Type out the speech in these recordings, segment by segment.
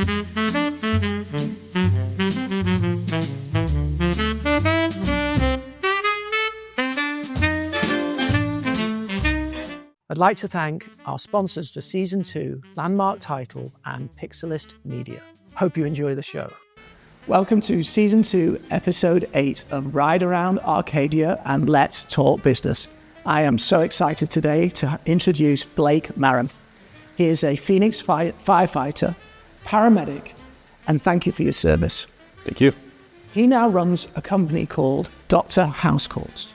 I'd like to thank our sponsors for Season 2, Landmark Title and Pixelist Media. Hope you enjoy the show. Welcome to Season 2, Episode 8 of Ride Around Arcadia and Let's Talk Business. I am so excited today to introduce Blake Marum. He is a Phoenix firefighter, paramedic, and thank you for your service. Thank you. He now runs a company called Doctor Housecalls.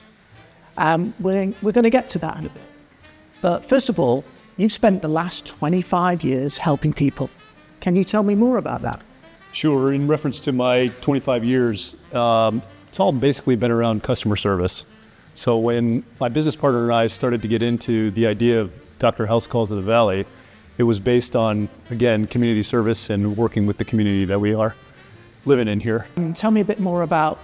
We're going to get to that in a bit. But first of all, you've spent the last 25 years helping people. Can you tell me more about that? Sure. In reference to my 25 years, it's all basically been around customer service. So when my business partner and I started to get into the idea of Doctor Housecalls of the Valley, it was based on, again, community service and working with the community that we are living in here. Tell me a bit more about,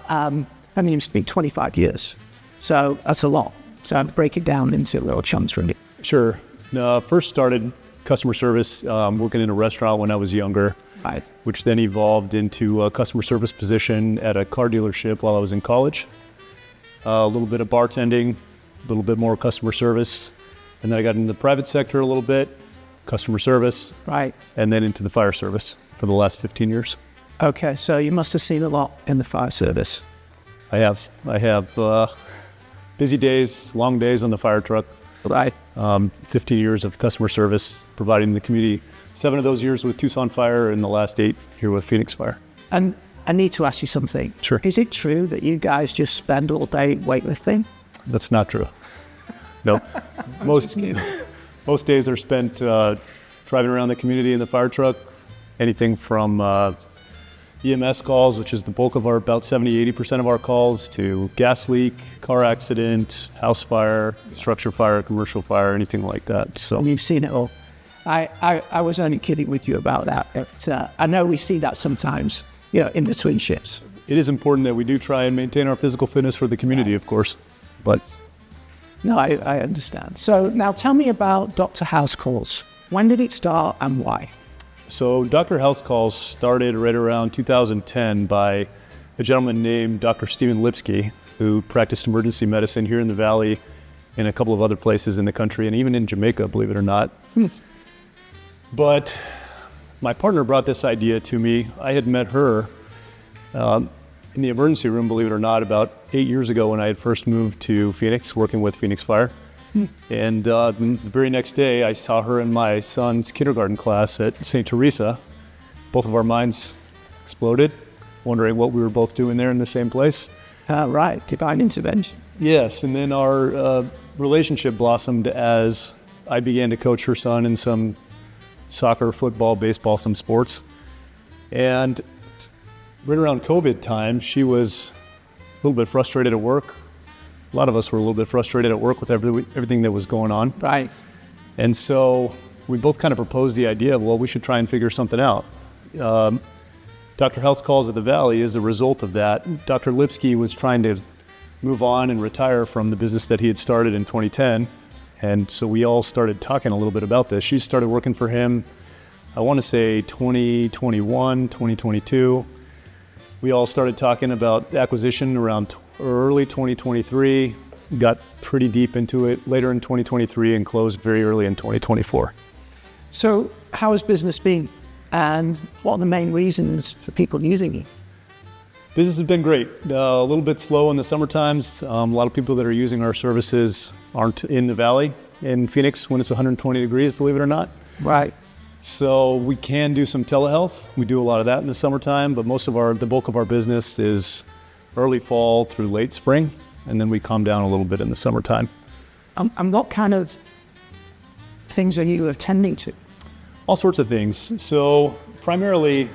you speak 25 years, so that's a lot. So I'd break it down into little chunks, really. Sure. First started customer service working in a restaurant when I was younger, right, which then evolved into a customer service position at a car dealership while I was in college. A little bit of bartending, a little bit more customer service, and then I got into the private sector a little bit, customer service, right, and then into the fire service for the last 15 years. Okay, so you must have seen a lot in the fire service. I have busy days, long days on the fire truck. Right. 15 years of customer service, providing the community. 7 of those years with Tucson Fire and the last 8 here with Phoenix Fire. And I need to ask you something. Sure. Is it true that you guys just spend all day weightlifting? That's not true. No. Most days are spent driving around the community in the fire truck. Anything from EMS calls, which is the bulk of about 70-80% of our calls, to gas leak, car accident, house fire, structure fire, commercial fire, anything like that. So you've seen it all. I was only kidding with you about that. But, I know we see that sometimes, in between shifts. It is important that we do try and maintain our physical fitness for the community, of course. But no, I understand. So now tell me about Doctor Housecalls. When did it start and why? So Doctor Housecalls started right around 2010 by a gentleman named Dr. Stephen Lipsky, who practiced emergency medicine here in the Valley and a couple of other places in the country, and even in Jamaica, believe it or not. But my partner brought this idea to me. I had met her in the emergency room, believe it or not, about 8 years ago when I had first moved to Phoenix, working with Phoenix Fire. And the very next day, I saw her in my son's kindergarten class at St. Teresa. Both of our minds exploded, wondering what we were both doing there in the same place. Right, divine intervention. Yes, and then our relationship blossomed as I began to coach her son in some soccer, football, baseball, some sports. And right around COVID time, she was a little bit frustrated at work. A lot of us were a little bit frustrated at work with everything that was going on. Right. And so we both kind of proposed the idea of, well, we should try and figure something out. Dr. Housecalls of the Valley is a result of that. Dr. Lipsky was trying to move on and retire from the business that he had started in 2010. And so we all started talking a little bit about this. She started working for him, I want to say 2021, 2022. We all started talking about acquisition around early 2023, got pretty deep into it later in 2023 and closed very early in 2024. So how has business been, and what are the main reasons for people using it? Business has been great. A little bit slow in the summer times. A lot of people that are using our services aren't in the Valley in Phoenix when it's 120 degrees, believe it or not. Right. So we can do some telehealth. We do a lot of that in the summertime, but the bulk of our business is early fall through late spring, and then we calm down a little bit in the summertime. And what kind of things are you attending to? All sorts of things. So primarily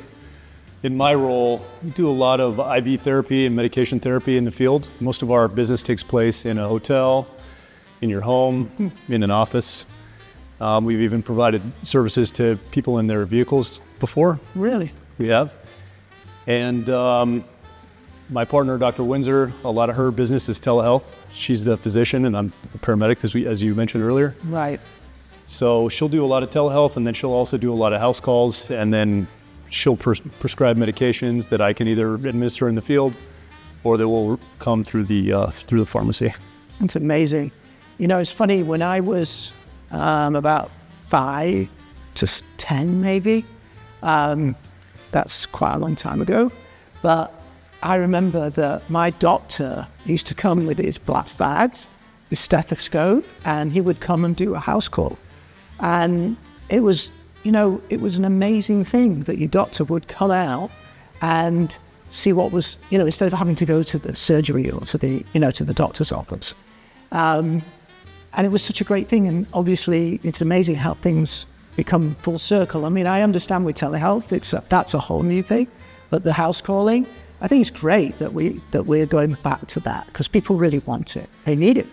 in my role, we do a lot of IV therapy and medication therapy in the field. Most of our business takes place in a hotel, in your home, in an office. We've even provided services to people in their vehicles before. Really? We have. And my partner, Dr. Windsor, a lot of her business is telehealth. She's the physician and I'm the paramedic, as you mentioned earlier. Right. So she'll do a lot of telehealth, and then she'll also do a lot of house calls, and then she'll prescribe medications that I can either administer in the field or they will come through the pharmacy. It's amazing. You know, it's funny, when I was about 5 to 10 maybe, that's quite a long time ago, but I remember that my doctor used to come with his black bags, his stethoscope, and he would come and do a house call. And it was, you know, it was an amazing thing that your doctor would come out and see what was, you know, instead of having to go to the surgery or to the, you know, to the doctor's office. And it was such a great thing. And obviously it's amazing how things become full circle. I mean, I understand with telehealth, that's a whole new thing, but the house calling, I think it's great that we're going back to that, because people really want it. They need it.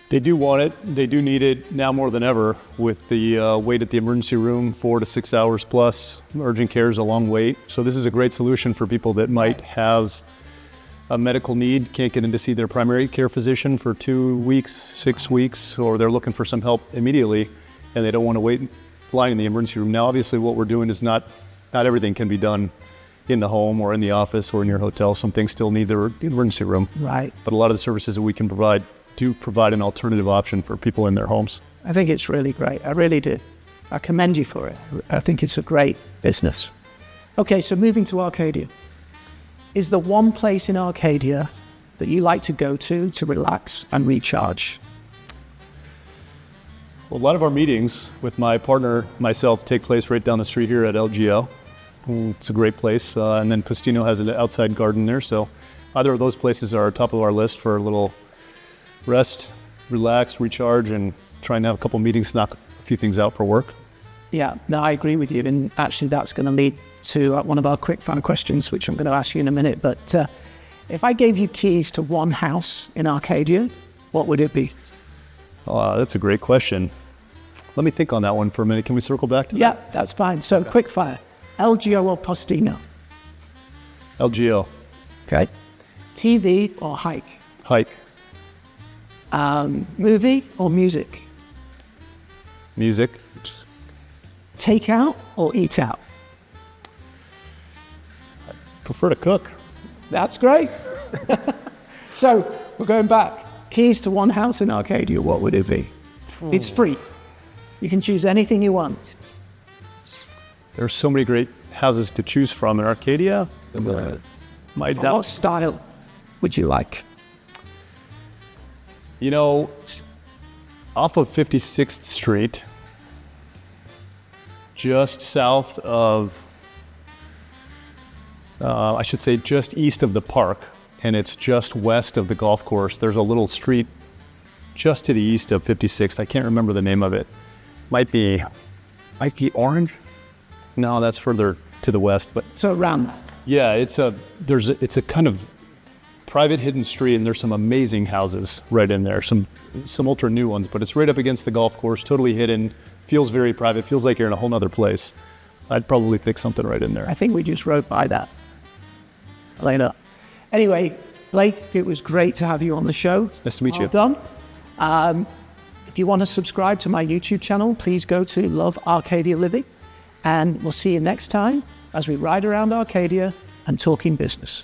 They do want it. They do need it now more than ever, with the wait at the emergency room, 4 to 6 hours plus. Urgent care is a long wait. So this is a great solution for people that might have a medical need, can't get in to see their primary care physician for 2 weeks, 6 weeks, or they're looking for some help immediately and they don't want to wait in line in the emergency room. Now, obviously what we're doing is not everything can be done in the home or in the office or in your hotel. Some things still need the emergency room. Right. But a lot of the services that we can provide do provide an alternative option for people in their homes. I think it's really great. I really do. I commend you for it. I think it's a great business. Okay, so moving to Arcadia. Is there one place in Arcadia that you like to go to relax and recharge? Well, a lot of our meetings with my partner, myself, take place right down the street here at LGO. It's a great place. And then Pustino has an outside garden there. So either of those places are top of our list for a little rest, relax, recharge, and try and have a couple meetings, knock a few things out for work. Yeah, no, I agree with you. And actually that's going to lead to one of our quick fire questions, which I'm going to ask you in a minute. But if I gave you keys to one house in Arcadia, what would it be? That's a great question. Let me think on that one for a minute. Can we circle back to that? Yeah, that's fine. So quick fire, LGO or Postino? LGO. Okay. TV or hike? Hike. Movie or music? Music. Take out or eat out? I prefer to cook. That's great. So we're going back. Keys to one house in Arcadia, what would it be? It's free. You can choose anything you want. There's so many great houses to choose from in Arcadia. What style would you like? You know, off of 56th Street, just south of, I should say just east of the park, and it's just west of the golf course. There's a little street just to the east of 56th. I can't remember the name of it. Might be Orange? No, that's further to the west. But so around that. Yeah, it's a kind of private hidden street, and there's some amazing houses right in there. Some ultra new ones, but it's right up against the golf course, totally hidden. Feels very private. Feels like you're in a whole nother place. I'd probably pick something right in there. I think we just rode by that later. Anyway, Blake, it was great to have you on the show. It's nice to meet you. Well done. If you want to subscribe to my YouTube channel, please go to Love Arcadia Living, and we'll see you next time as we ride around Arcadia and talking business.